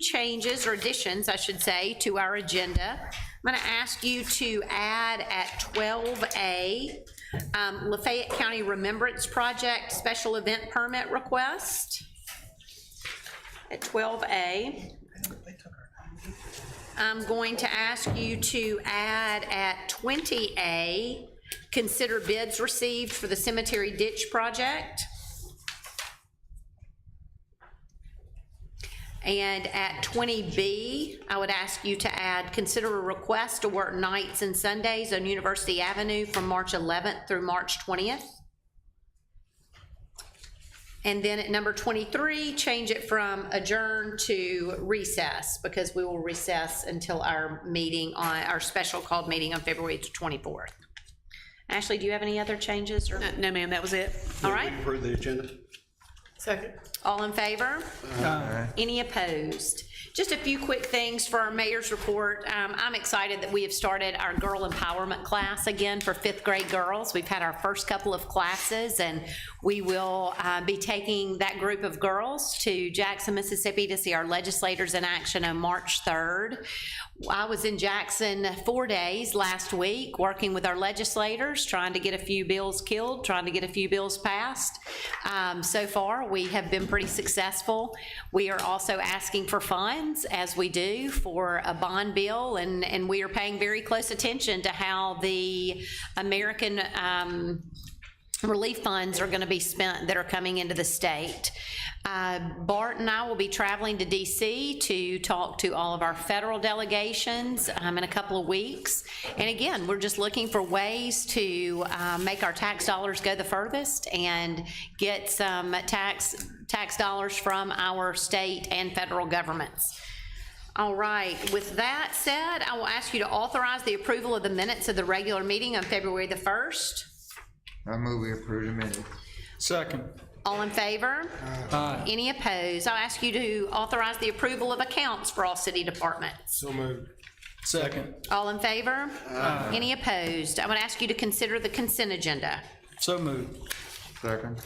changes, or additions, I should say, to our agenda. I'm going to ask you to add at 12A, Lafayette County Remembrance Project Special Event Permit Request. At 12A. I'm going to ask you to add at 20A, consider bids received for the cemetery ditch project. And at 20B, I would ask you to add, consider a request to work nights and Sundays on University Avenue from March 11th through March 20th. And then at number 23, change it from adjourn to recess, because we will recess until our meeting on, our special called meeting on February 24th. Ashley, do you have any other changes? Or? No, ma'am, that was it. All right. Approve the agenda. Second. All in favor? Any opposed? Just a few quick things for our mayor's report. I'm excited that we have started our girl empowerment class again for 5th grade girls. We've had our first couple of classes, and we will be taking that group of girls to Jackson, Mississippi to see our legislators in action on March 3rd. I was in Jackson 4 days last week working with our legislators, trying to get a few bills killed, trying to get a few bills passed. So far, we have been pretty successful. We are also asking for funds, as we do, for a bond bill, and we are paying very close attention to how the American relief funds are going to be spent that are coming into the state. Bart and I will be traveling to DC to talk to all of our federal delegations in a couple of weeks. And again, we're just looking for ways to make our tax dollars go the furthest and get some tax dollars from our state and federal governments. All right, with that said, I will ask you to authorize the approval of the minutes of the regular meeting on February the 1st. I move we approve the minutes. Second. All in favor? Aye. Any opposed? I'll ask you to authorize the approval of accounts for all city departments. So moved. Second. All in favor? Aye. Any opposed? I would ask you to consider the consent agenda. So moved. Second.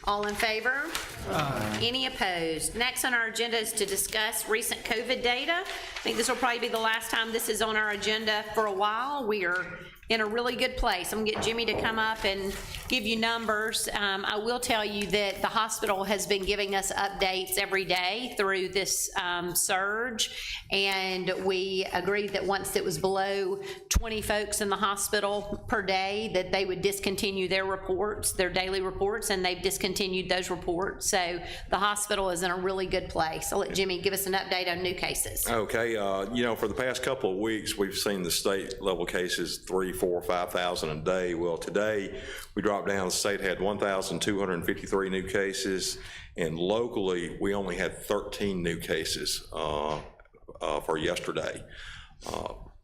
All in favor? Aye. Any opposed? Next on our agenda is to discuss recent COVID data. I think this will probably be the last time this is on our agenda for a while. We are in a really good place. I'm gonna get Jimmy to come up and give you numbers. I will tell you that the hospital has been giving us updates every day through this surge, and we agreed that once it was below 20 folks in the hospital per day, that they would discontinue their reports, their daily reports, and they've discontinued those reports. So the hospital is in a really good place. I'll let Jimmy give us an update on new cases. Okay, you know, for the past couple of weeks, we've seen the state level cases 3, 4, 5,000 a day. Well, today we dropped down. The state had 1,253 new cases, and locally we only had 13 new cases for yesterday.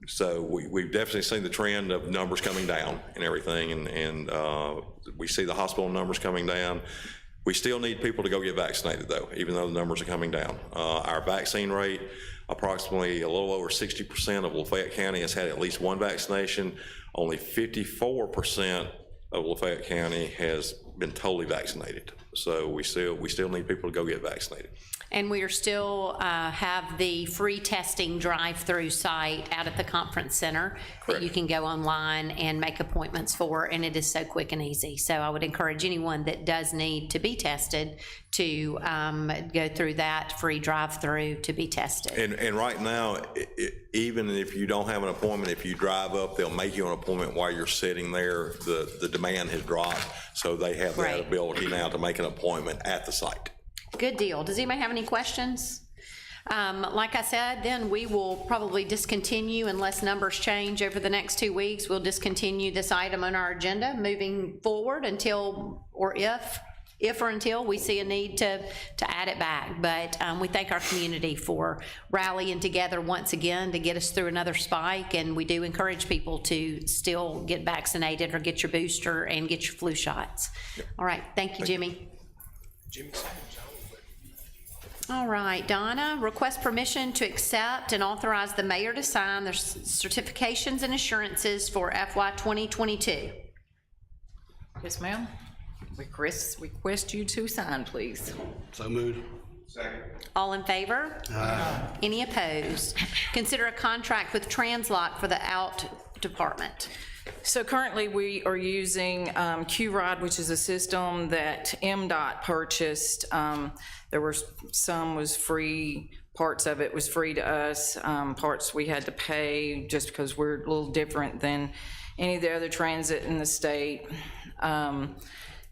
So we've definitely seen the trend of numbers coming down and everything, and we see the hospital numbers coming down. We still need people to go get vaccinated, though, even though the numbers are coming down. Our vaccine rate, approximately a little over 60% of Lafayette County has had at least one vaccination. Only 54% of Lafayette County has been totally vaccinated. So we still need people to go get vaccinated. And we are still have the free testing drive-through site out at the conference center. Correct. That you can go online and make appointments for, and it is so quick and easy. So I would encourage anyone that does need to be tested to go through that free drive-through to be tested. And right now, even if you don't have an appointment, if you drive up, they'll make you an appointment while you're sitting there. The demand has dropped, so they have that ability now to make an appointment at the site. Good deal. Does anybody have any questions? Like I said, then we will probably discontinue, unless numbers change over the next 2 weeks, we'll discontinue this item on our agenda moving forward until, or if or until we see a need to add it back. But we thank our community for rallying together once again to get us through another spike, and we do encourage people to still get vaccinated or get your booster and get your flu shots. Yep. All right, thank you, Jimmy. All right, Donna, request permission to accept and authorize the mayor to sign the certifications and assurances for FY 2022. Yes, ma'am. Request you to sign, please. So moved. All in favor? Any opposed? Consider a contract with Translock for the out department. So currently, we are using Q-Rod, which is a system that MDOT purchased. There were some was free, parts of it was free to us, parts we had to pay just because we're a little different than any of the other transit in the state.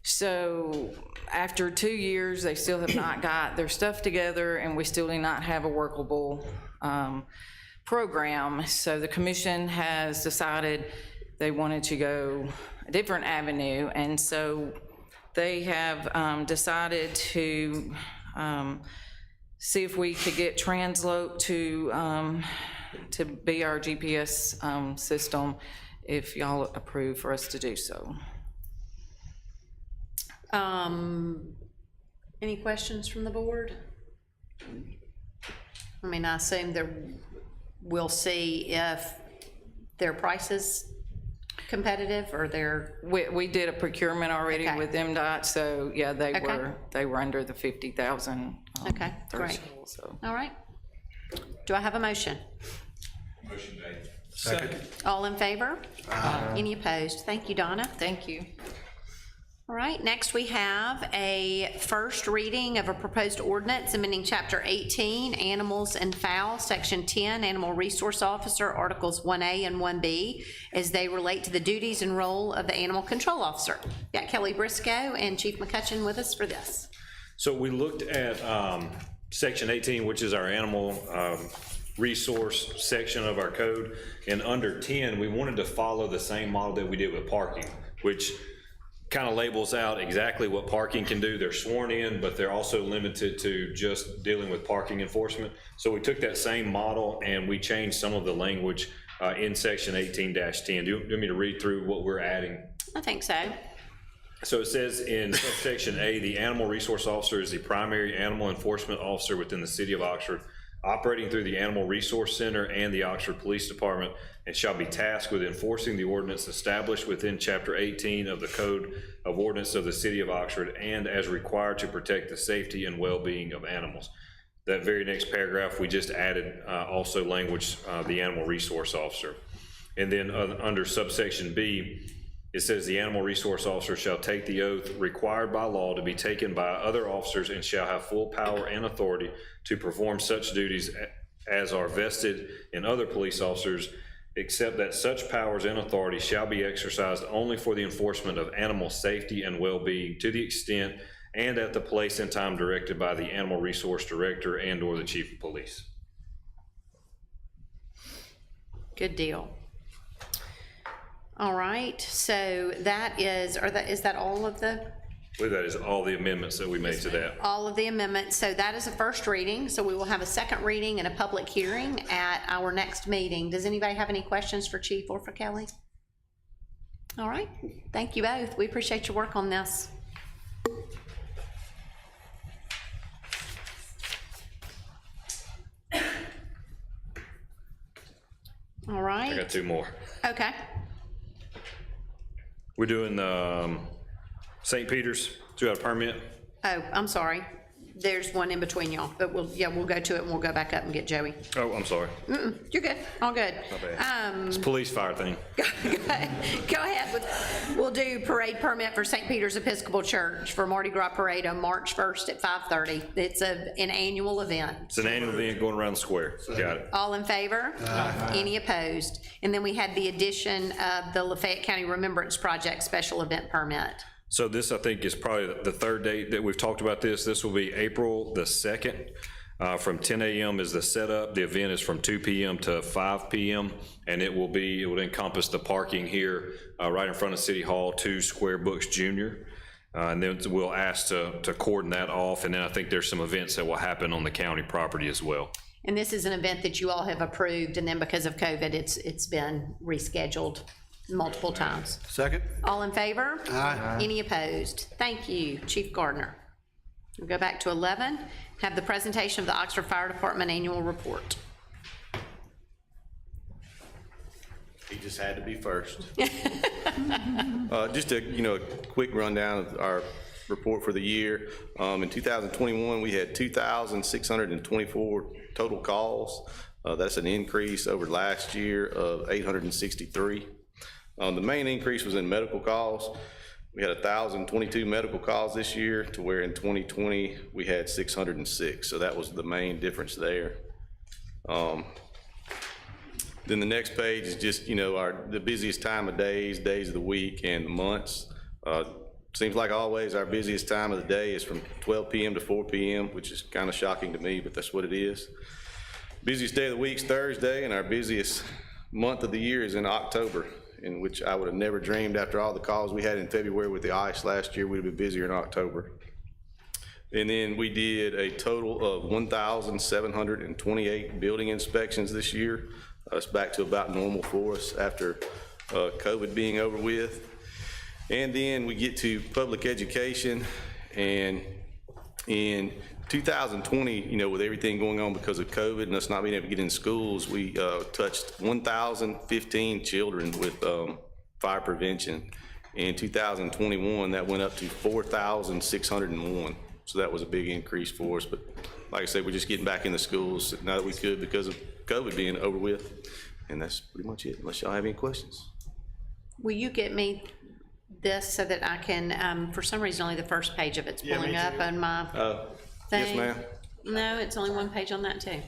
So after 2 years, they still have not got their stuff together, and we still do not have a workable program. So the commission has decided they wanted to go a different avenue, and so they have decided to see if we could get Translope to be our GPS system, if y'all approve for us to do so. Any questions from the board? I mean, I assume we'll see if their prices competitive or they're, We did a procurement already Okay. with MDOT, so yeah, they Okay. were under the 50,000 Okay, great. threshold, so. all right. Do I have a motion? Second. All in favor? Any opposed? Thank you, Donna. Thank you. All right, next we have a first reading of a proposed ordinance amending Chapter 18, Animals and Fowl, Section 10, Animal Resource Officer, Articles 1A and 1B, as they relate to the duties and role of the Animal Control Officer. Got Kelly Briscoe and Chief McCutcheon with us for this. So we looked at Section 18, which is our animal resource section of our code, and under 10, we wanted to follow the same model that we did with parking, which kind of labels out exactly what parking can do. They're sworn in, but they're also limited to just dealing with parking enforcement. So we took that same model and we changed some of the language in Section 18-10. Do you want me to read through what we're adding? I think so. So it says in subsection A, the animal resource officer is the primary animal enforcement officer within the city of Oxford, operating through the Animal Resource Center and the Oxford Police Department, and shall be tasked with enforcing the ordinance established within Chapter 18 of the Code of Ordinance of the City of Oxford, and as required to protect the safety and well-being of animals. That very next paragraph, we just added also language, the Animal Resource Officer. And then under subsection B, it says the Animal Resource Officer shall take the oath required by law to be taken by other officers and shall have full power and authority to perform such duties as are vested in other police officers, except that such powers and authority shall be exercised only for the enforcement of animal safety and well-being to the extent and at the place and time directed by the Animal Resource Director and or the Chief of Police. Good deal. All right, so that is, is that all of the? I believe that is all the amendments that we made to that. All of the amendments, so that is a first reading, so we will have a second reading and a public hearing at our next meeting. Does anybody have any questions for Chief or for Kelly? All right, thank you both. We appreciate your work on this. All I right, got two more. okay. We're doing St. Peter's, do you have a permit? Oh, I'm sorry. There's one in between y'all, but we'll go to it and we'll go back up and get Joey. Oh, I'm sorry. You're good, all good. It's a police fire thing. Go ahead, we'll do parade permit for St. Peter's Episcopal Church for Mardi Gras Parade on March 1st at 5:30. It's an annual event. It's an annual event going around the square. Got it. All in favor? Any opposed? And then we had the addition of the Lafayette County Remembrance Project special event permit. So this, I think, is probably the third date that we've talked about this. This will be April the 2nd. From 10 a.m. is the setup. The event is from 2 p.m. to 5 p.m. And it will encompass the parking here right in front of City Hall to Square Books Jr. And then we'll ask to cordon that off. And then I think there's some events that will happen on the county property as well. And this is an event that you all have approved, and then because of COVID, it's been rescheduled multiple times. Second. All in favor? Aye. Any opposed? Thank you, Chief Gardner. We'll go back to 11, have the presentation of the Oxford Fire Department Annual Report. He just had to be first. Just a quick rundown of our report for the year. In 2021, we had 2,624 total calls. That's an increase over last year of 863. The main increase was in medical calls. We had 1,022 medical calls this year, to where in 2020 we had 606. So that was the main difference there. Then the next page is just, you know, the busiest time of days of the week and the months. Seems like always our busiest time of the day is from 12 p.m. to 4 p.m., which is kind of shocking to me, but that's what it is. Busiest day of the week is Thursday, and our busiest month of the year is in October, in which I would have never dreamed after all the calls we had in February with the ice last year, we'd have been busier in October. And then we did a total of 1,728 building inspections this year. It's back to about normal for us after COVID being over with. And then we get to public education, and in 2020, you know, with everything going on because of COVID and us not being able to get in schools, we touched 1,015 children with fire prevention. In 2021, that went up to 4,601. So that was a big increase for us. But like I said, we're just getting back in the schools now that we could because of COVID being over with. And that's pretty much it, unless y'all have any questions. Will you get me this so that I can, for some reason, only the first page of it's pulling up on my thing? Yes, ma'am. No, it's only one page on that too.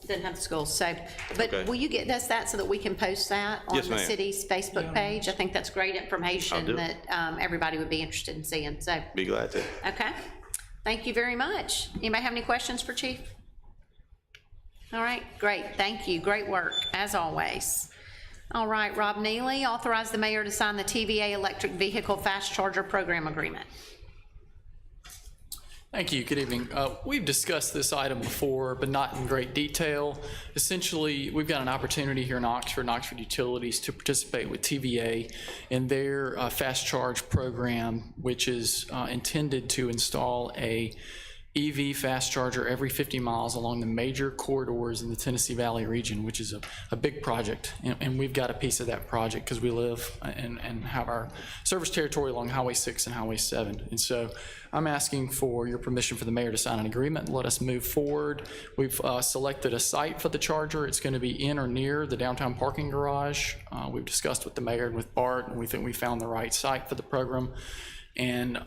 Doesn't have the schools, so, but Okay. will you get us that so that we can post that on Yes, the ma'am. city's Facebook page? I think that's great I'll information do it. that everybody would be interested in seeing, so, Be glad to. okay. Thank you very much. Anybody have any questions for Chief? All right, great, thank you, great work, as always. All right, Rob Neely, authorize the mayor to sign the TVA Electric Vehicle Fast Charger Program Agreement. Thank you. Good evening. We've discussed this item before, but not in great detail. Essentially, we've got an opportunity here in Oxford Utilities, to participate with TVA in their fast charge program, which is intended to install a EV fast charger every 50 miles along the major corridors in the Tennessee Valley region, which is a big project. And we've got a piece of that project because we live and have our service territory along Highway 6 and Highway 7. And so I'm asking for your permission for the mayor to sign an agreement and let us move forward. We've selected a site for the charger. It's going to be in or near the downtown parking garage. We've discussed with the mayor and with Bart, and we think we found the right site for the program. And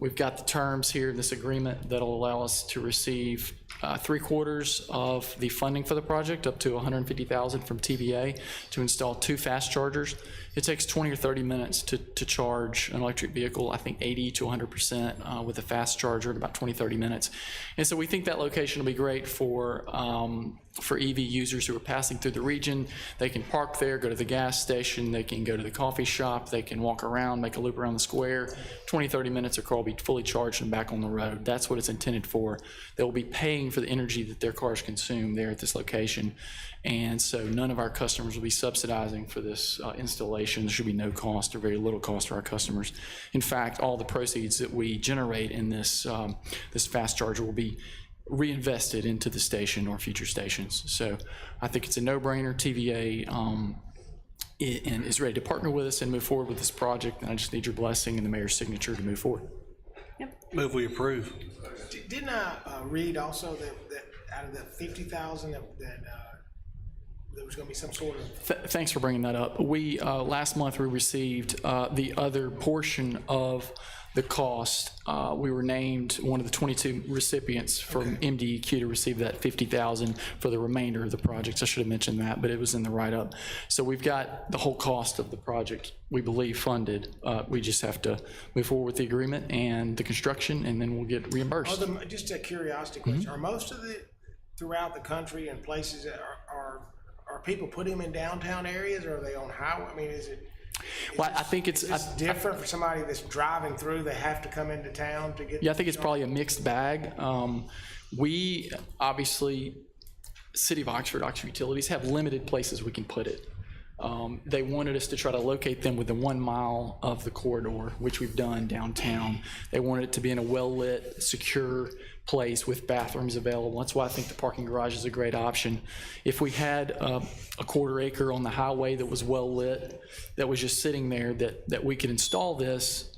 we've got the terms here in this agreement that'll allow us to receive 3/4 of the funding for the project, up to $150,000 from TVA, to install 2 fast chargers. It takes 20 or 30 minutes to charge an electric vehicle, I think 80 to 100% with a fast charger in about 20, 30 minutes. And so we think that location will be great for EV users who are passing through the region. They can park there, go to the gas station, they can go to the coffee shop, they can walk around, make a loop around the square. 20, 30 minutes, their car will be fully charged and back on the road. That's what it's intended for. They will be paying for the energy that their cars consume there at this location. And so none of our customers will be subsidizing for this installation. There should be no cost or very little cost for our customers. In fact, all the proceeds that we generate in this, this fast charger will be reinvested into the station or future stations. So I think it's a no-brainer. TVA and is ready to partner with us and move forward with this project. And I just need your blessing and the mayor's signature to move forward. Move we approve. Didn't I read also that out of the 50,000 that there was going to be some sort of... Thanks for bringing that up. We, last month, we received the other portion of the cost. We were named one of the 22 recipients from MDEQ to receive that 50,000 for the remainder of the projects. I should have mentioned that, but it was in the write-up. So we've got the whole cost of the project, we believe, funded. We just have to move forward with the agreement and the construction, and then we'll get reimbursed. Just a curiosity question. Are most of the, throughout the country and places that are people putting them in downtown areas, or are they on highway? I mean, is it... Well, I think it's different for somebody that's driving through. They have to come into town to get. Yeah, I think it's probably a mixed bag. We obviously, City of Oxford Utilities have limited places we can put it. They wanted us to try to locate them within 1 mile of the corridor, which we've done downtown. They wanted it to be in a well-lit, secure place with bathrooms available. That's why I think the parking garage is a great option. If we had a 1/4 acre on the highway that was well-lit, that was just sitting there, that we could install this,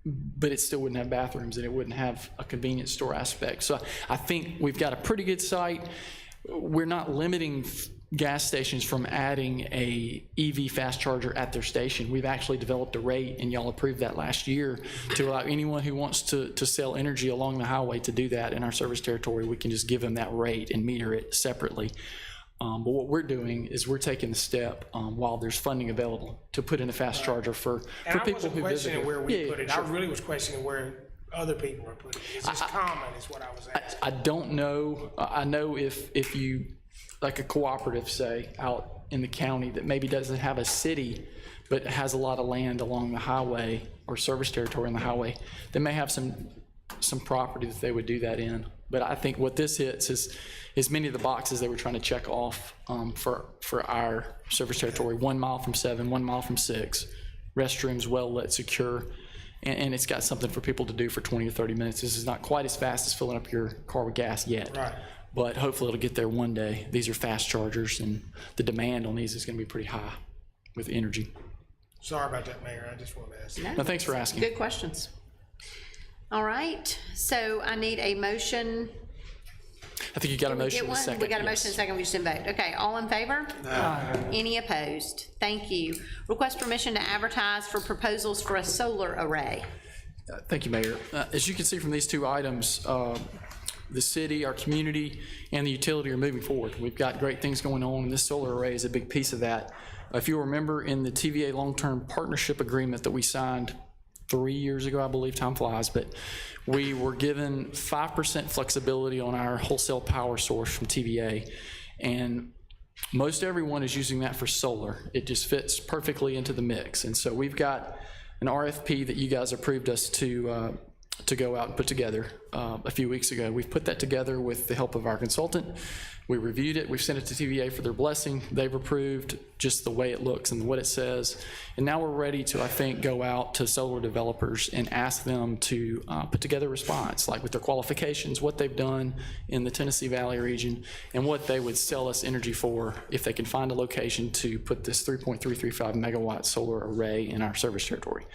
but it still wouldn't have bathrooms and it wouldn't have a convenience store aspect. So I think we've got a pretty good site. We're not limiting gas stations from adding a EV fast charger at their station. We've actually developed a rate, and y'all approved that last year, to allow anyone who wants to sell energy along the highway to do that in our service territory. We can just give them that rate and meter it separately. But what we're doing is we're taking the step while there's funding available to put in a fast charger for And I people wasn't who visit. questioning where we put it. I sure. really was questioning where other people are putting it. Is this common is what I was asking. I don't know. I know if you, like a cooperative, say, out in the county that maybe doesn't have a city, but has a lot of land along the highway or service territory on the highway, they may have some property that they would do that in. But I think what this hits is many of the boxes they were trying to check off for our service territory. 1 mile from 7, 1 mile from 6, restrooms well lit, secure, and it's got something for people to do for 20 or 30 minutes. This is not quite as fast as filling up your car with gas yet. Right. But hopefully it'll get there one day. These are fast chargers, and the demand on these is going to be pretty high with energy. Sorry about that, Mayor. I just wanted to ask. No, thanks for asking. Good questions. All right, so I need a motion. I think you got a Did we motion get in a one? second. We got a motion yes. in a second, we just didn't vote. Okay, all in favor? Any opposed? Thank you. Request permission to advertise for proposals for a solar array. Thank you, Mayor. As you can see from these two items, the city, our community, and the utility are moving forward. We've got great things going on, and this solar array is a big piece of that. If you remember, in the TVA long-term partnership agreement that we signed 3 years ago, I believe, time flies, but we were given 5% flexibility on our wholesale power source from TVA, and most everyone is using that for solar. It just fits perfectly into the mix, and so we've got an RFP that you guys approved us to go out and put together a few weeks ago. We've put that together with the help of our consultant. We reviewed it, we've sent it to TVA for their blessing. They've approved just the way it looks and what it says. And now we're ready to, I think, go out to solar developers and ask them to put together a response, like with their qualifications, what they've done in the Tennessee Valley region, and what they would sell us energy for if they can find a location to put this 3.335 megawatt solar array in our service territory.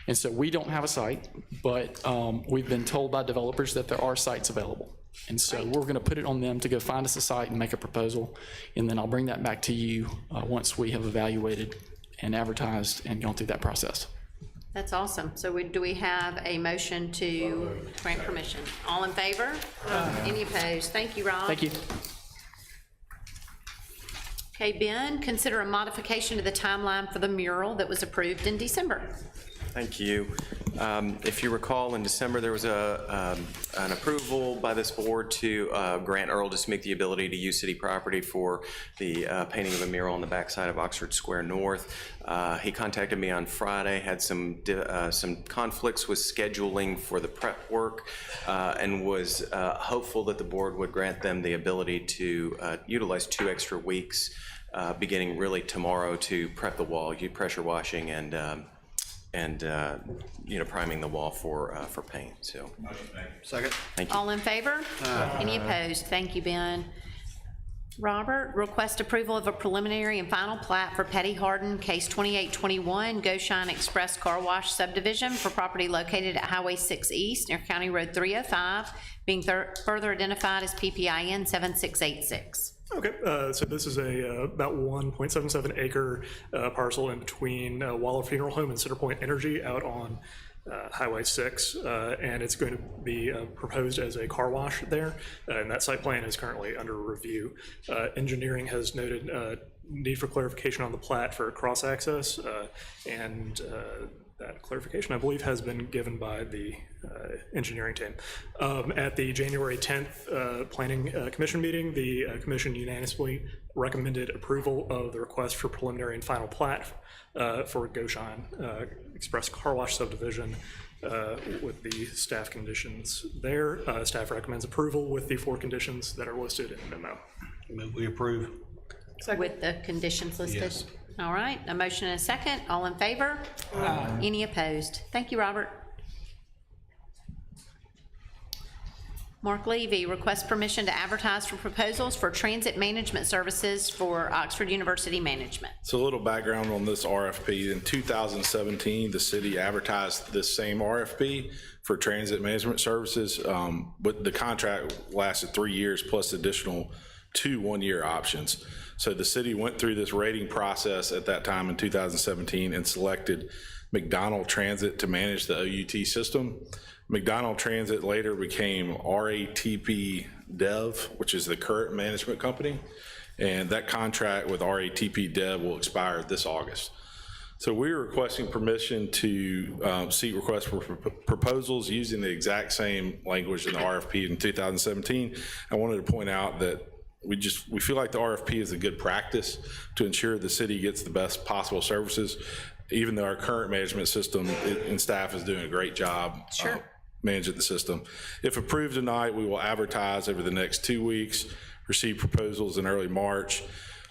And so we don't have a site, but we've been told by developers that there are sites available. And so we're going to put it on them to go find us a site and make a proposal, and then I'll bring that back to you once we have evaluated and advertised and gone through that process. That's awesome. So do we have a motion to grant permission? All in favor? Any opposed? Thank you, Rob. Thank you. Okay, Ben, consider a modification to the timeline for the mural that was approved in December. Thank you. If you recall, in December, there was an approval by this board to grant Earl Dismick the ability to use city property for the painting of a mural on the backside of Oxford Square North. He contacted me on Friday, had some conflicts with scheduling for the prep work, and was hopeful that the board would grant them the ability to utilize 2 extra weeks, beginning really tomorrow, to prep the wall, pressure washing and priming the wall for paint. So. Second. Thank you. All in favor? Any opposed? Thank you, Ben. Robert, request approval of a preliminary and final plat for Petty Harden, case 2821, Goshen Express Car Wash subdivision for property located at Highway 6 East near County Road 305, being further identified as PPIN 7686. Okay, so this is about 1.77 acre parcel in between Waller Funeral Home and Center Point Energy out on Highway 6, and it's going to be proposed as a car wash there, and that site plan is currently under review. Engineering has noted need for clarification on the plat for cross access, and that clarification, I believe, has been given by the engineering team. At the January 10th Planning Commission meeting, the commission unanimously recommended approval of the request for preliminary and final plat for Goshen Express Car Wash subdivision with the staff conditions there. Staff recommends approval with the 4 conditions that are listed in the memo. We approve. With the conditions listed? Yes. All right, a motion and a second. All in favor? Any opposed? Thank you, Robert. Mark Levy, request permission to advertise for proposals for transit management services for Oxford University Management. So a little background on this RFP. In 2017, the city advertised this same RFP for transit management services, but the contract lasted 3 years plus additional 2 one-year options. So the city went through this rating process at that time in 2017 and selected McDonald Transit to manage the OUT system. McDonald Transit later became RATP Dev, which is the current management company, and that contract with RATP Dev will expire this August. So we're requesting permission to seek requests for proposals using the exact same language in the RFP in 2017. I wanted to point out that we feel like the RFP is a good practice to ensure the city gets the best possible services, even though our current management system and staff is doing a great job managing the system. If approved tonight, we will advertise over the next 2 weeks, receive proposals in early March.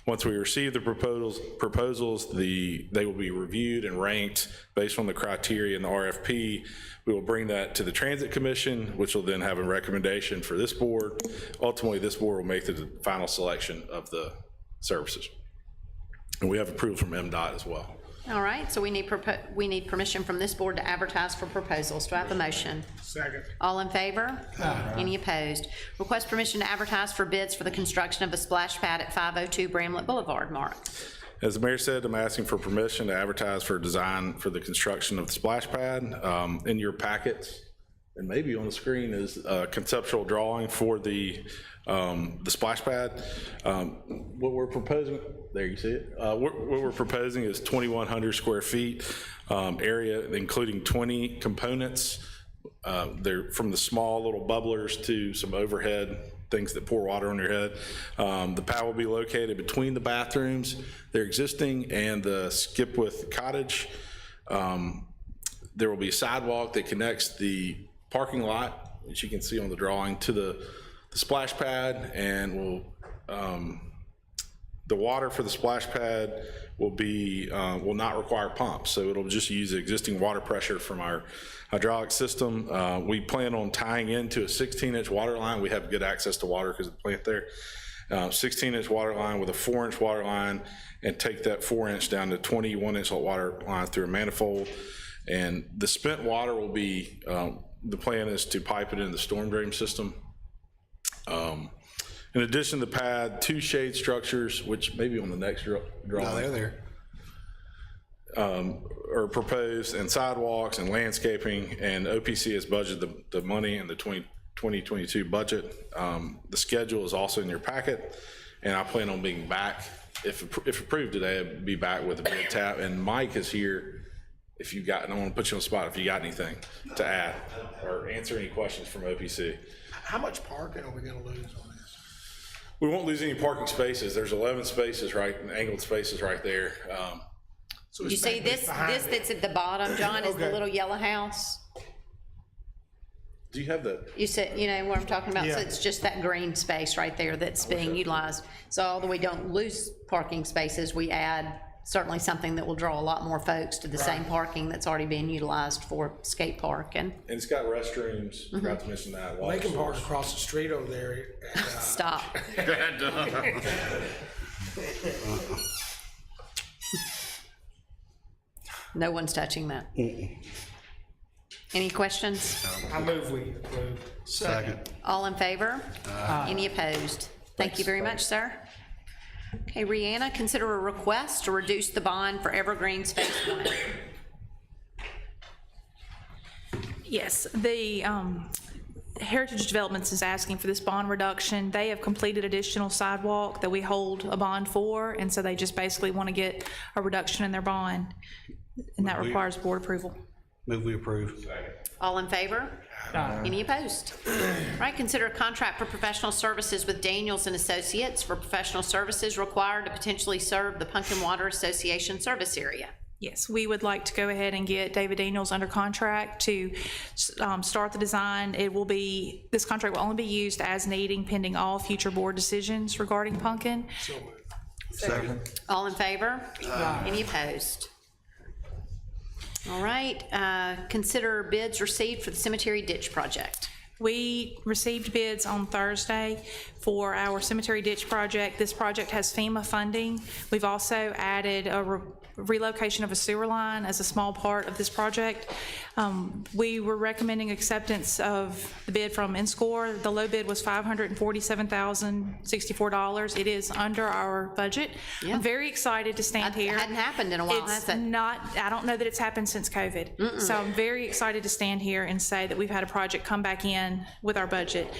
Once we receive the proposals, they will be reviewed and ranked based on the criteria in the RFP. We will bring that to the Transit Commission, which will then have a recommendation for this board. Ultimately, this board will make the final selection of the services. And we have approval from MDOT as well. All right, so we need permission from this board to advertise for proposals. Do I have a motion? Second. All in favor? Any opposed? Request permission to advertise for bids for the construction of a splash pad at 502 Bramlett Boulevard. Mark. As the mayor said, I'm asking for permission to advertise for design for the construction of the splash pad. In your packets, and maybe on the screen, is a conceptual drawing for the splash pad. What we're proposing, there you see it. What we're proposing is 2,100 square feet area, including 20 components. They're from the small little bubblers to some overhead things that pour water on your head. The pad will be located between the bathrooms, they're existing, and the Skipwith cottage. There will be a sidewalk that connects the parking lot, which you can see on the drawing, to the splash pad, and the water for the splash pad will not require pumps, so it'll just use the existing water pressure from our hydraulic system. We plan on tying into a 16-inch water line. We have good access to water because of the plant there. 16-inch water line with a 4-inch water line, and take that 4-inch down to 21-inch water line through a manifold. And the spent water will be, the plan is to pipe it in the storm drain system. In addition to the pad, 2 shade structures, which may be on the next drawing. No, they're there. Are proposed, and sidewalks and landscaping, and OPC has budgeted the money in the 2022 budget. The schedule is also in your packet, and I plan on being back, if approved today, I'll be back with a bid tap, and Mike is here. If you got, I don't want to put you on the spot, if you got anything to add or answer any questions from OPC. How much parking are we gonna lose on this? We won't lose any parking spaces. There's 11 spaces, right, angled spaces right there. So You it's see this behind that's at the bottom, John, is the Okay. little yellow house. Do you have the? You said, you know what I'm talking about? So Yeah. it's just that green space right there that's being utilized. So although we don't lose parking spaces, we add certainly something that will draw a lot more folks to the same parking that's already being utilized for skate park and And it's got restrooms, forgot to mention that. They water can park source. across the street over there. And, stop. No one's touching that. Any questions? I move we approve. Second. All in favor? Any opposed? Thank you very much, sir. Okay, Rihanna, consider a request to reduce the bond for Evergreen Phase 1. Yes, the Heritage Developments is asking for this bond reduction. They have completed additional sidewalk that we hold a bond for, and so they just basically want to get a reduction in their bond, and that requires board approval. Move we approve. All in favor? Any opposed? Right, consider a contract for professional services with Daniels and Associates for professional services required to potentially serve the Pumpkin Water Association service area. Yes, we would like to go ahead and get David Daniels under contract to start the design. This contract will only be used as needing pending all future board decisions regarding Pumpkin. Second. All in favor? Any opposed? All right, consider bids received for the cemetery ditch project. We received bids on Thursday for our cemetery ditch project. This project has FEMA funding. We've also added a relocation of a sewer line as a small part of this project. We were recommending acceptance of the bid from N-Score. The low bid was $547,064. It is under our budget. Yeah. I'm very excited to stand here. It hadn't happened in a while, has It's it? not, I don't know that it's happened since COVID. So I'm very excited to stand here and say that we've had a project come back in with our budget.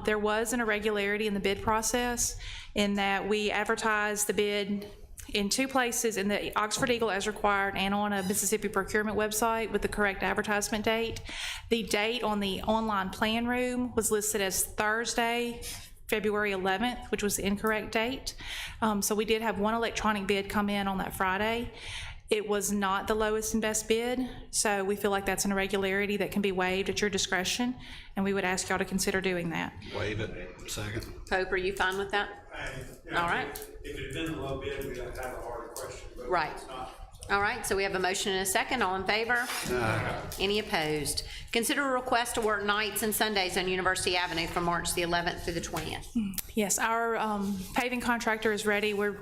There was an irregularity in the bid process in that we advertised the bid in two places, in the Oxford Eagle as required and on a Mississippi procurement website with the correct advertisement date. The date on the online plan room was listed as Thursday, February 11th, which was the incorrect date. So we did have one electronic bid come in on that Friday. It was not the lowest and best bid, so we feel like that's an irregularity that can be waived at your discretion, and we would ask y'all to consider doing that. Waive it. Second. Pope, are you fine with that? All right. If it had been a low bid, we'd have to have a harder question, but Right. it's not. All right, so we have a motion and a second. All in favor? Any opposed? Consider a request to work nights and Sundays on University Avenue from March the 11th through the 20th. Yes, our paving contractor is ready. We're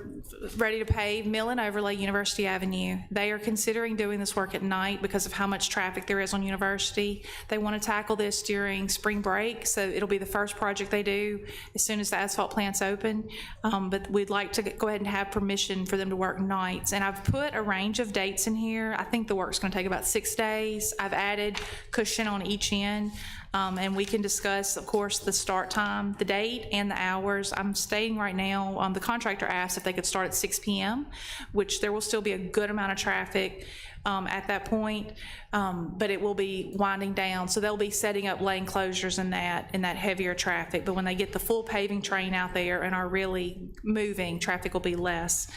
ready to pave Mill and Overlay University Avenue. They are considering doing this work at night because of how much traffic there is on University. They want to tackle this during spring break, so it'll be the first project they do as soon as the asphalt plant's open. But we'd like to go ahead and have permission for them to work nights. And I've put a range of dates in here. I think the work's going to take about 6 days. I've added cushion on each end. And we can discuss, of course, the start time, the date, and the hours. I'm stating right now, the contractor asked if they could start at 6 p.m., which there will still be a good amount of traffic at that point, but it will be winding down. So they'll be setting up lane closures in that heavier traffic. But when they get the full paving train out there and are really moving, traffic will be less.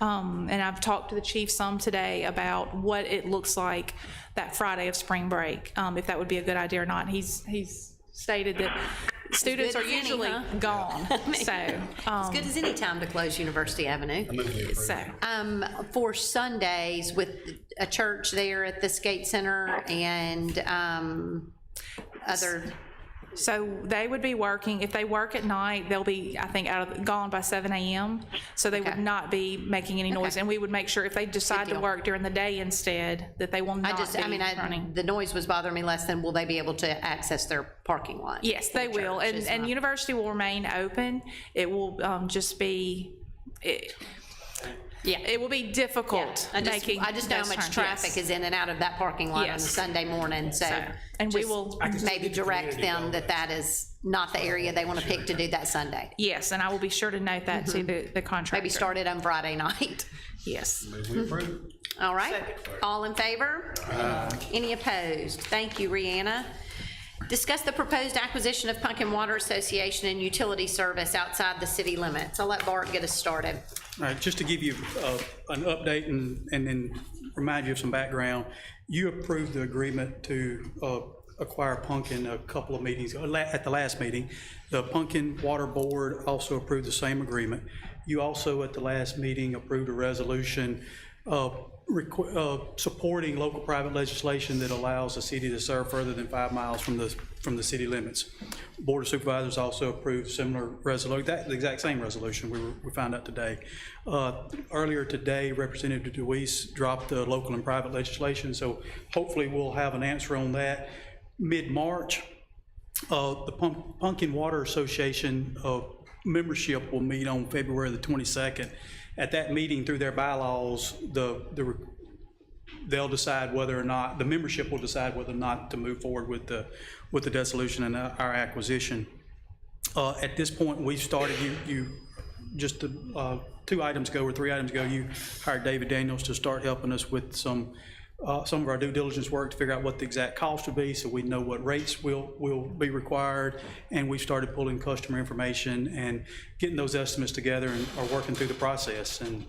And I've talked to the chief some today about what it looks like that Friday of spring break, if that would be a good idea or not. He's stated that students are as any, usually huh? gone, so. As good as any time to close University Avenue. So, For Sundays with a church there at the skate center and other, so they would be working, if they work at night, they'll be, I think, gone by 7 a.m., so they would not be making any noise. Okay. And we would make sure if they decide to deal. work during the day instead, that they will not be running. the noise was bothering me less than will they be able to access their parking lot? Yes, they will, and university will remain open. It will just be, Yeah. it will be difficult I making just know how those much turns, traffic yes. is in and out of that parking lot on a Yes. Sunday morning, so. And we just will, maybe direct them that is not the area they want to pick to do that Sunday. yes, and I will be sure to note that to the contractor. Maybe start it on Friday night. Yes. We approve. All right, all in favor? Any opposed? Thank you, Rihanna. Discuss the proposed acquisition of Pumpkin Water Association and utility service outside the city limits. I'll let Bart get us started. All right, just to give you an update and then remind you of some background, you approved the agreement to acquire Pumpkin a couple of meetings, at the last meeting. The Pumpkin Water Board also approved the same agreement. You also, at the last meeting, approved a resolution supporting local private legislation that allows the city to serve further than 5 miles from the city limits. Board of Supervisors also approved similar resolution, the exact same resolution we found out today. Earlier today, Representative DeWeese dropped the local and private legislation, so hopefully we'll have an answer on that mid-March. The Pumpkin Water Association membership will meet on February the 22nd. At that meeting, through their bylaws, they'll decide whether or not, the membership will decide whether or not to move forward with the dissolution and our acquisition. At this point, we've started, just 2 items ago or 3 items ago, you hired David Daniels to start helping us with some of our due diligence work to figure out what the exact cost will be so we know what rates will be required, and we started pulling customer information and getting those estimates together and are working through the process. And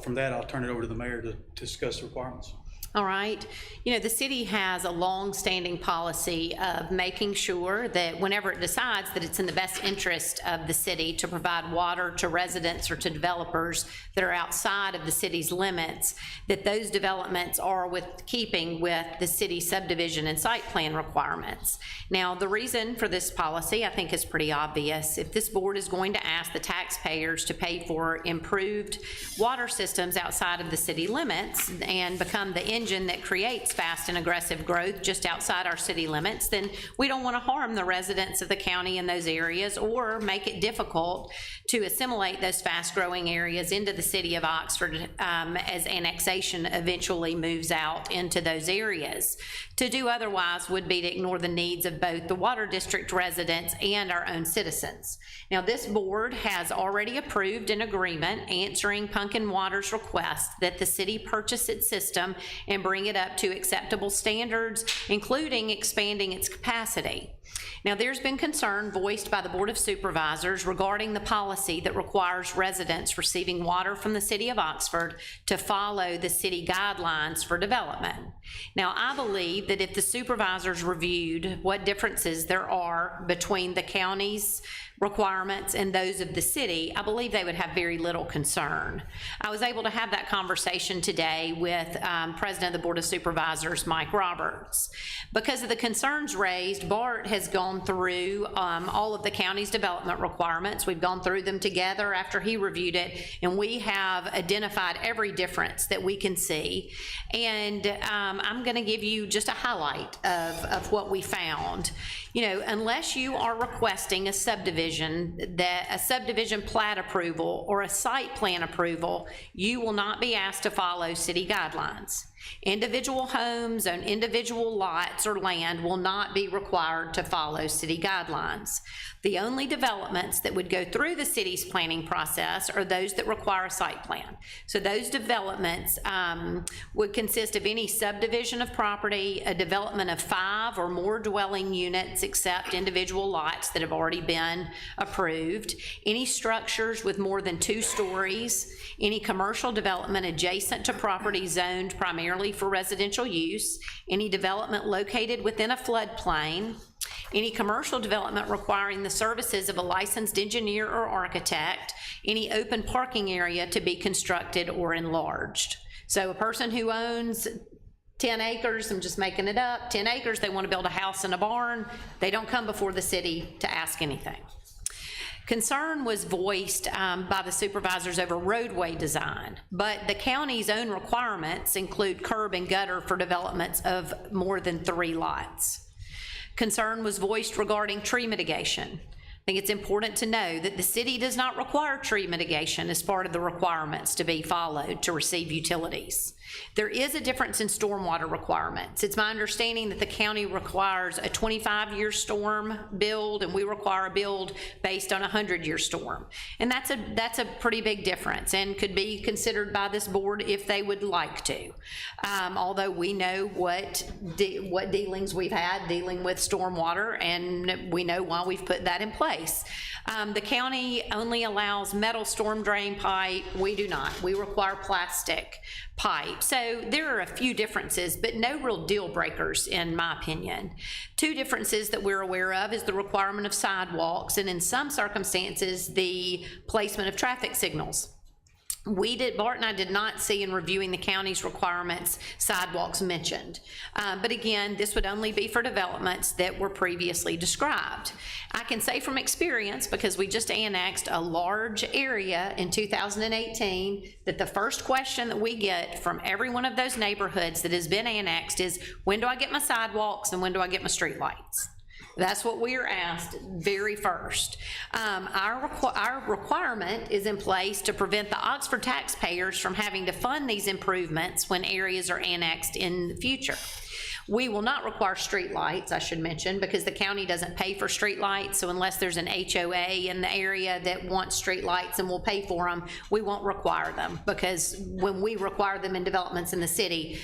from that, I'll turn it over to the mayor to discuss the requirements. All right. You know, the city has a long-standing policy of making sure that whenever it decides that it's in the best interest of the city to provide water to residents or to developers that are outside of the city's limits, that those developments are with keeping with the city subdivision and site plan requirements. Now, the reason for this policy, I think, is pretty obvious. If this board is going to ask the taxpayers to pay for improved water systems outside of the city limits and become the engine that creates fast and aggressive growth just outside our city limits, then we don't want to harm the residents of the county in those areas or make it difficult to assimilate those fast-growing areas into the city of Oxford as annexation eventually moves out into those areas. To do otherwise would be to ignore the needs of both the Water District residents and our own citizens. Now, this board has already approved an agreement answering Pumpkin Water's request that the city purchase its system and bring it up to acceptable standards, including expanding its capacity. Now, there's been concern voiced by the Board of Supervisors regarding the policy that requires residents receiving water from the city of Oxford to follow the city guidelines for development. Now, I believe that if the supervisors reviewed what differences there are between the county's requirements and those of the city, I believe they would have very little concern. I was able to have that conversation today with President of the Board of Supervisors, Mike Roberts. Because of the concerns raised, Bart has gone through all of the county's development requirements. We've gone through them together after he reviewed it, and we have identified every difference that we can see. And I'm going to give you just a highlight of what we found. You know, unless you are requesting a subdivision plat approval or a site plan approval, you will not be asked to follow city guidelines. Individual homes on individual lots or land will not be required to follow city guidelines. The only developments that would go through the city's planning process are those that require a site plan. So those developments would consist of any subdivision of property, a development of 5 or more dwelling units except individual lots that have already been approved, any structures with more than 2 stories, any commercial development adjacent to property zoned primarily for residential use, any development located within a floodplain, any commercial development requiring the services of a licensed engineer or architect, any open parking area to be constructed or enlarged. So a person who owns 10 acres, I'm just making it up, 10 acres, they want to build a house and a barn, they don't come before the city to ask anything. Concern was voiced by the supervisors over roadway design, but the county's own requirements include curb and gutter for developments of more than 3 lots. Concern was voiced regarding tree mitigation. I think it's important to know that the city does not require tree mitigation as part of the requirements to be followed to receive utilities. There is a difference in stormwater requirements. It's my understanding that the county requires a 25-year storm build, and we require a build based on a 100-year storm. And that's a pretty big difference and could be considered by this board if they would like to. Although we know what dealings we've had dealing with stormwater, and we know why we've put that in place. The county only allows metal storm drain pipe. We do not. We require plastic pipe. So there are a few differences, but no real deal breakers in my opinion. 2 differences that we're aware of is the requirement of sidewalks, and in some circumstances, the placement of traffic signals. Bart and I did not see in reviewing the county's requirements sidewalks mentioned. But again, this would only be for developments that were previously described. I can say from experience, because we just annexed a large area in 2018, that the first question that we get from every one of those neighborhoods that has been annexed is, when do I get my sidewalks and when do I get my street lights? That's what we are asked very first. Our requirement is in place to prevent the Oxford taxpayers from having to fund these improvements when areas are annexed in the future. We will not require streetlights, I should mention, because the county doesn't pay for streetlights, so unless there's an HOA in the area that wants streetlights and will pay for them, we won't require them, because when we require them in developments in the city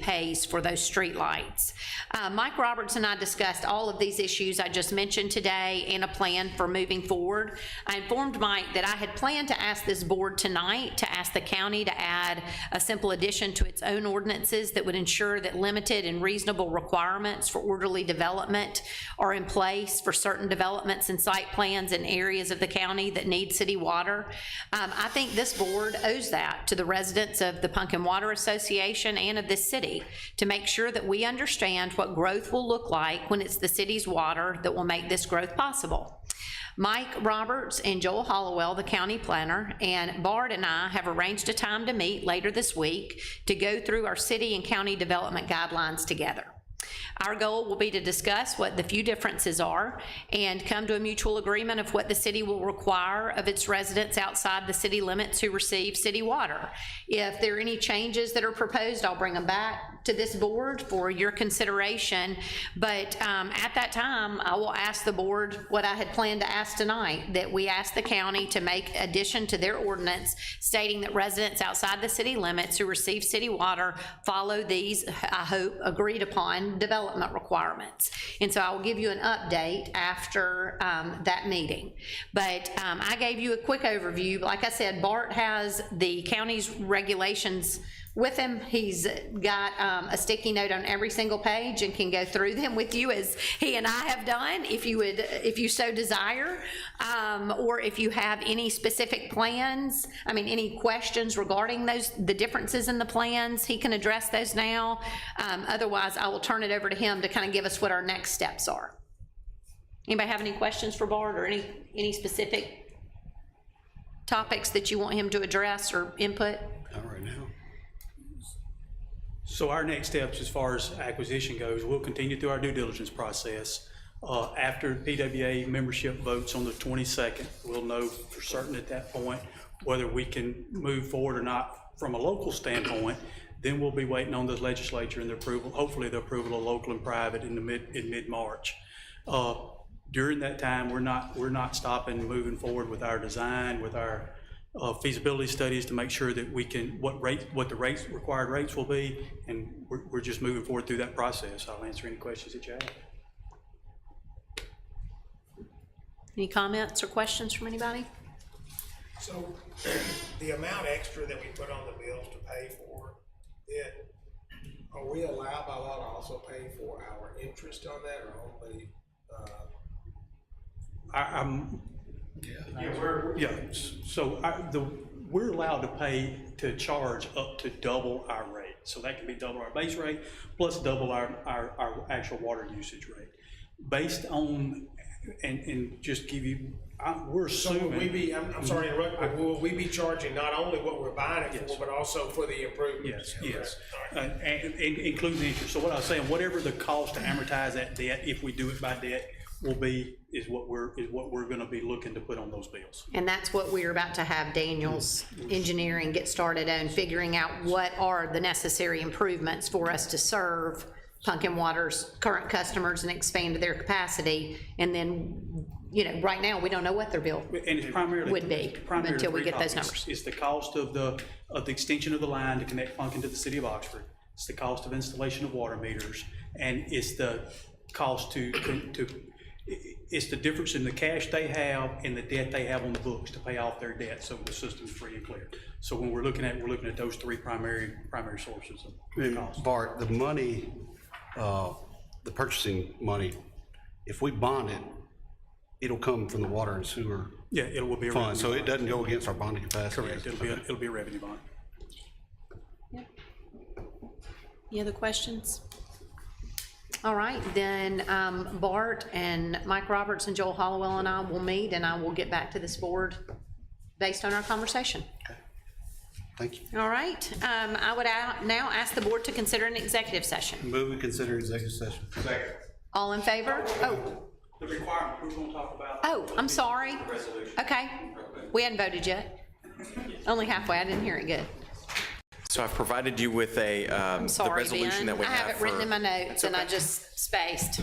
pays for those streetlights. Mike Roberts and I discussed all of these issues I just mentioned today and a plan for moving forward. I informed Mike that I had planned to ask this board tonight to ask the county to add a simple addition to its own ordinances that would ensure that limited and reasonable requirements for orderly development are in place for certain developments and site plans in areas of the county that need city water. I think this board owes that to the residents of the Pumpkin Water Association and of this city to make sure that we understand what growth will look like when it's the city's water that will make this growth possible. Mike Roberts and Joel Hollowell, the county planner, and Bart and I have arranged a time to meet later this week to go through our city and county development guidelines together. Our goal will be to discuss what the few differences are and come to a mutual agreement of what the city will require of its residents outside the city limits who receive city water. If there are any changes that are proposed, I'll bring them back to this board for your consideration, but at that time, I will ask the board what I had planned to ask tonight, that we ask the county to make addition to their ordinance stating that residents outside the city limits who receive city water follow these, I hope, agreed upon development requirements. And so I will give you an update after that meeting. But I gave you a quick overview. Like I said, Bart has the county's regulations with him. He's got a sticky note on every single page and can go through them with you as he and I have done, if you so desire, or if you have any specific plans, any questions regarding the differences in the plans, he can address those now. Otherwise, I will turn it over to him to kind of give us what our next steps are. Anybody have any questions for Bart or any specific topics that you want him to address or input? Not right now. So our next steps as far as acquisition goes, we'll continue through our due diligence process. After PWA membership votes on the 22nd, we'll know for certain at that point whether we can move forward or not from a local standpoint. Then we'll be waiting on the legislature and the approval, hopefully the approval of local and private in mid-March. During that time, we're not stopping moving forward with our design, with our feasibility studies to make sure that we can, what the required rates will be, and we're just moving forward through that process. I'll answer any questions that you have. Any comments or questions from anybody? So the amount extra that we put on the bills to pay for it, are we allowed by law to also pay for our interest on that, or only? We're allowed to pay to charge up to double our rate. So that can be double our base rate plus double our actual water usage rate. Based on, and just give you, we're assuming. So will we be, I'm sorry to interrupt, but will we be charging not only what we're buying it for, but also for the improvements? Yes. And including the interest. So what I was saying, whatever the cost to amortize that debt, if we do it by debt, will be, is what we're gonna be looking to put on those bills. And that's what we're about to have Daniel's engineering get started on, figuring out what are the necessary improvements for us to serve Pumpkin Water's current customers and expand their capacity. And then, right now, we don't know what their bill and it's primarily, would be until we get those numbers. It's the cost of the extension of the line to connect Pumpkin to the city of Oxford. It's the cost of installation of water meters, and it's the cost it's the difference in the cash they have and the debt they have on the books to pay off their debt, so the system's free and clear. So when we're looking at those three primary sources of cost. Bart, the money, the purchasing money, if we bond it, it'll come from the water and sewer. Yeah, it will be a fund, revenue so bond. it doesn't go against our bonding capacity. Correct. It'll be a revenue bond. Yeah. Any other questions? All right, then Bart and Mike Roberts and Joel Hollowell and I will meet, and I will get back to this board based on our conversation. Okay. Thank you. All right, I would now ask the board to consider an executive session. Move and consider executive session. Second. All in favor? Oh. The requirement, we're going to talk about. Oh, I'm sorry. Okay, we hadn't voted yet. Only halfway, I didn't hear it good. So I've provided you with a, the Sorry, resolution Ben. that we I have have it written for- in my notes, and I just spaced.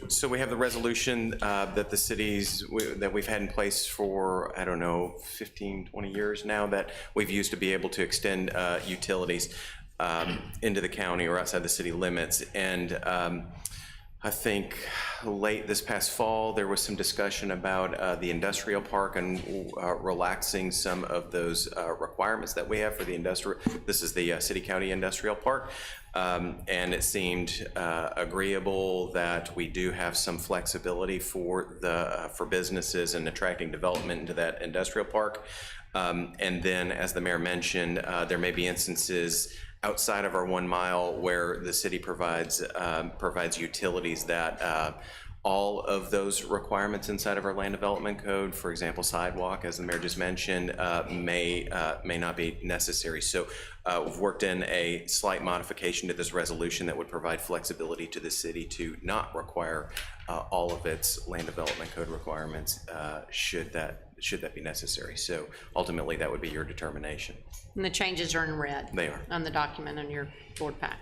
So we have the resolution that the cities, that we've had in place for, I don't know, 15, 20 years now, that we've used to be able to extend utilities into the county or outside the city limits. And I think late this past fall, there was some discussion about the industrial park and relaxing some of those requirements that we have for the industrial. This is the city-county industrial park. And it seemed agreeable that we do have some flexibility for businesses and attracting development into that industrial park. And then, as the mayor mentioned, there may be instances outside of our 1 mile where the city provides utilities that all of those requirements inside of our land development code, for example, sidewalk, as the mayor just mentioned, may not be necessary. So we've worked in a slight modification to this resolution that would provide flexibility to the city to not require all of its land development code requirements should that be necessary. So ultimately, that would be your determination. And the changes are in red. They are. On the document on your board pack.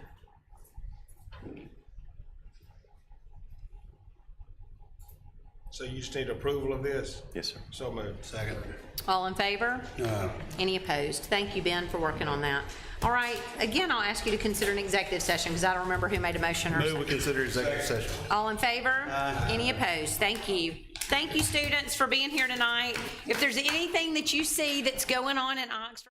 So you just need approval of this? Yes, sir. So moved. Second. All in favor? Any opposed? Thank you, Ben, for working on that. All right, again, I'll ask you to consider an executive session, because I don't remember who made a motion or Move we consider executive session. All in favor? Any opposed? Thank you. Thank you, students, for being here tonight. If there's anything that you see that's going on in Oxford,